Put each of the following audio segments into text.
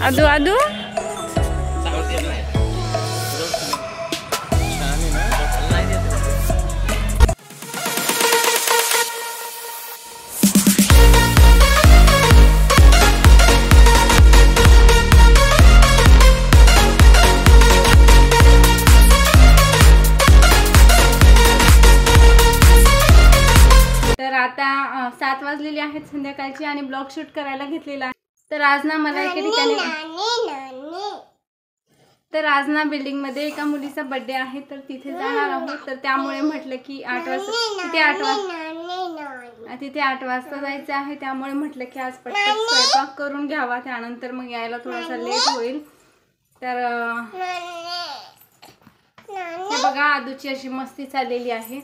आदू आदू तर आता 7 वाजलेली आहेत संध्याकाळची आणि ब्लॉग शूट करायला घेतलेला आहे। तर आज ना मला एका ठिकाणी बिल्डिंग मध्ये एका मुलीचा बर्थडे आहे तर तिथे जाणार आहोत। तर त्यामुळे म्हटलं की 8 वाजता जायचं आहे। त्यामुळे म्हटलं की आज पटकन स्वयंपाक करून घ्यावा, त्यानंतर मग यायला थोडासा लेट होईल। तर हे बघा आदूची अशी मस्ती चाललेली आहे।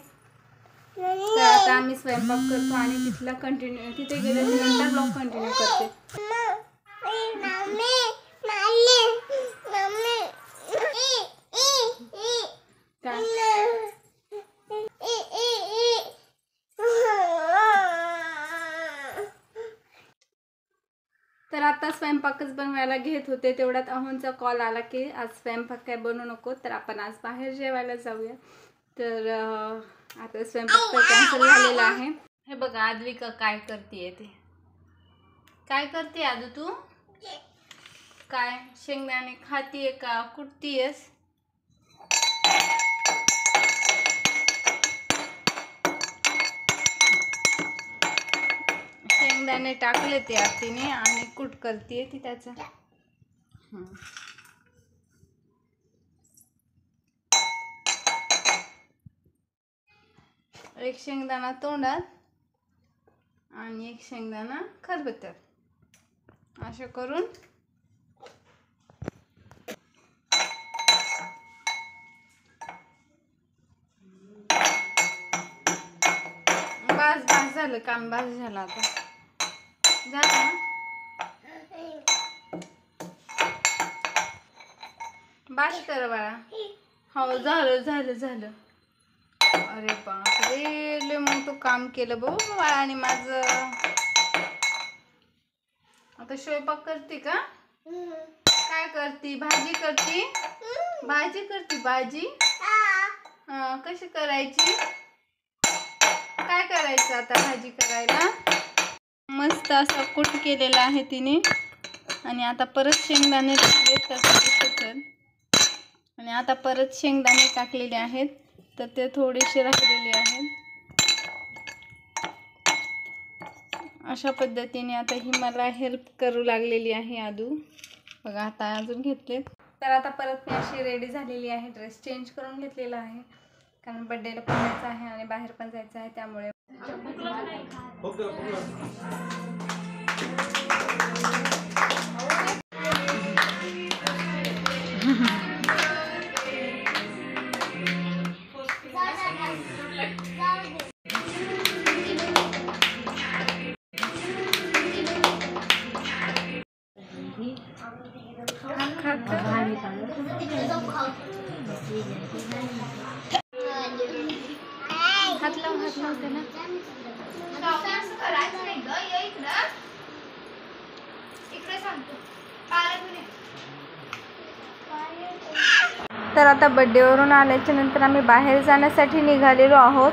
तर आता आम्ही स्वयंपाक करतो आणि तिथे गेल्यानंतर ब्लॉग कंटिन्यू करते। तर आता स्वयंपाकच बनवायला घेत होते, तेवढ्यात अहोंचा कॉल आला की आज स्वयंपाक काय बनवू नको, तर आपण आज बाहेर जेवायला जाऊया। तर आता स्वयंपाक तर कॅन्सल झालेला आहे। हे बघा आद्विका काय करतेय ते। काय करते आदू तू? काय शेंगदाणे खातीये का कुटतीयस? शेंगदाणे टाकले ते आतीने आणि कुट करतेय ती त्याचं। एक शेंगदाणा तोंडात आणि एक शेंगदाणा खरबत्यात, असं करून बस झालं काम, बस झालं आता झालं ना। बस कर बाळा। हो झालं। अरे बापरे लय मग तू काम केलं बाबा बाळाने माझं। आता स्वयंपाक करते का? काय करते? भाजी करते? भाजी कशी करायची? काय करायचं आता भाजी करायला? मस्त असा कूट केलेला आहे तिने आणि आता परत शेंगदाणे आणि आता परत शेंगदाणे टाकलेले आहेत, तर ते थोडेसे राहिलेले आहेत। अशा पद्धतीने आता ही मला हेल्प करू लागलेली आहे आदू। बघा आता अजून घेतले। तर आता परत मी अशी रेडी झालेली आहे, ड्रेस चेंज करून घेतलेला आहे कारण बर्थडेला पण जायचं आहे आणि बाहेर पण जायचं आहे, त्यामुळे हात लावते ना। तर आता बर्थडेवरून आल्याच्या नंतर आम्ही बाहेर जाण्यासाठी निघालेलो आहोत।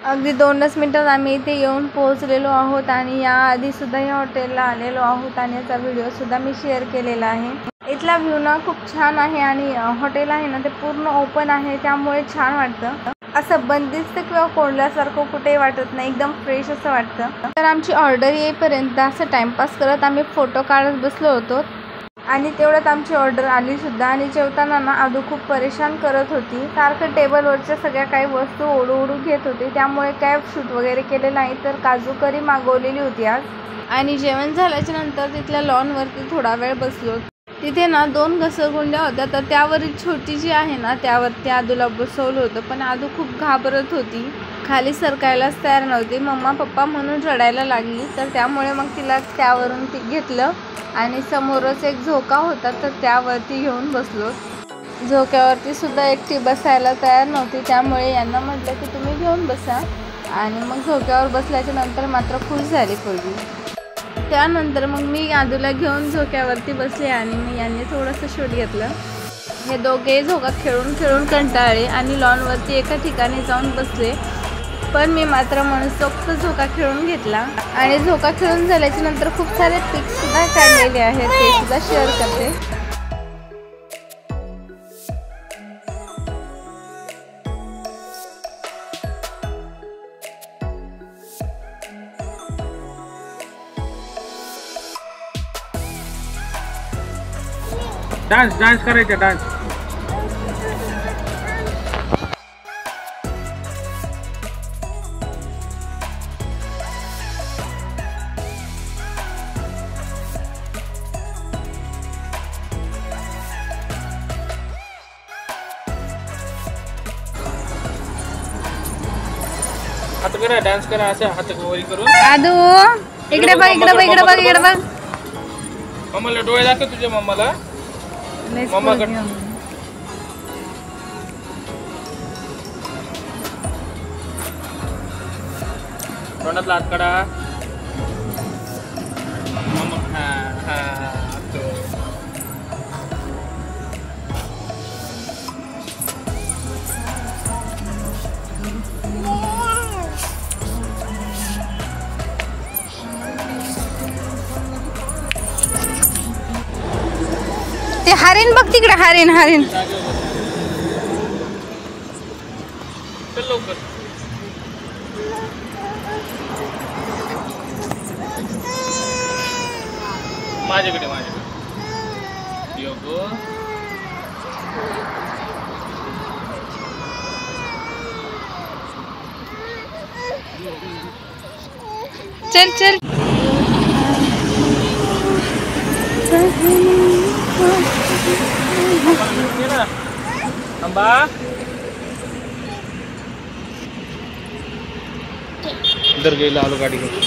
अगदी 2 मिनिटात आम्ही इथे येऊन पोहोचलेलो आहोत आणि याआधी सुद्धा या हॉटेलला आलेलो आहोत आणि याचा व्हिडिओ सुद्धा मी शेअर केलेला आहे। इथला व्ह्यू ना खूप छान आहे आणि हॉटेल आहे ना ते पूर्ण ओपन आहे, त्यामुळे छान वाटतं। असं बंदिस्त किंवा कोंडल्यासारखं कुठेही वाटत नाही, एकदम फ्रेश असं वाटतं। तर आमची ऑर्डर येईपर्यंत असं टाइमपास करत आम्ही फोटो काढत बसलो होतो आणि तेवढ्यात आमची ऑर्डर आली सुद्धा। आणि जेवताना ना आदू खूप परेशान करत होती, सारखं टेबलवरच्या सगळ्या काही वस्तू ओढू घेत होती, त्यामुळे काय शूट वगैरे केले नाही। तर काजू करी मागवलेली होती आज आणि जेवण झाल्याच्या नंतर तिथल्या लॉनवरती थोडा वेळ बसलो। तिथे ना 2 घसरगुंड्या होत्या, तर त्यावरील छोटी जी आहे ना त्यावरती आदूला बसवलं होतं, पण आदू खूप घाबरत होती, खाली सरकायलाच तयार नव्हती। मम्मा पप्पा म्हणून रडायला लागली, तर त्यामुळे मग तिला त्यावरून ती घेतलं आणि समोरच एक झोका होता तर त्यावरती घेऊन बसलो। झोक्यावरती सुद्धा एकटी बसायला तयार नव्हती, त्यामुळे यांना म्हटलं की तुम्ही घेऊन बसा आणि मग झोक्यावर बसल्याच्या नंतर मात्र खुश झाली पोरगी। त्यानंतर मग मी आदूला घेऊन झोक्यावरती बसले आणि मी यांनी थोडंसं शूट घेतलं. हे दोघे झोका खेळून खेळून कंटाळले आणि लॉनवरती एका ठिकाणी जाऊन बसले. पण मी मात्र मनसोक्त झोका खेळून घेतला आणि झोका खेळून झाल्याच्या नंतर खूप सारे पिक्ससुद्धा काढलेले आहेत, ते सुद्धा शेअर करते. डान्स करायचा डान्स. हात करा, डान्स करा, असं हात वरी करून. आदू इकडे बघ, इकडे बघ, इकडे बघ, इकडे बघ. मम्माला डोळे दाखव तुझ्या मम्माला. मम्माकडे तोंडातला हात काढा. मम्मा ते हरिण बघ तिकडे, हरिण हरिण. चल लवकर. माझ्याकडे योगो. चल चल. अंबा इधर गेला आलो गाडी घेऊन.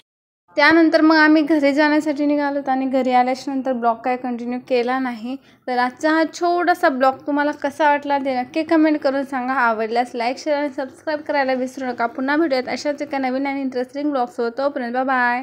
त्यानंतर मग आम्ही घरी जाण्यासाठी निघालोत आणि घरी आल्याच्या नंतर ब्लॉग काय कंटिन्यू केला नाही. तर आजचा हा छोटासा ब्लॉग तुम्हाला कसा वाटला ते नक्की कमेंट करून सांगा. आवडल्यास लाईक, शेअर आणि सबस्क्राईब करायला विसरू नका. पुन्हा भेटूयात अशाच एका नवीन आणि इंटरेस्टिंग ब्लॉगसोबत. तोपर्यंत बाय.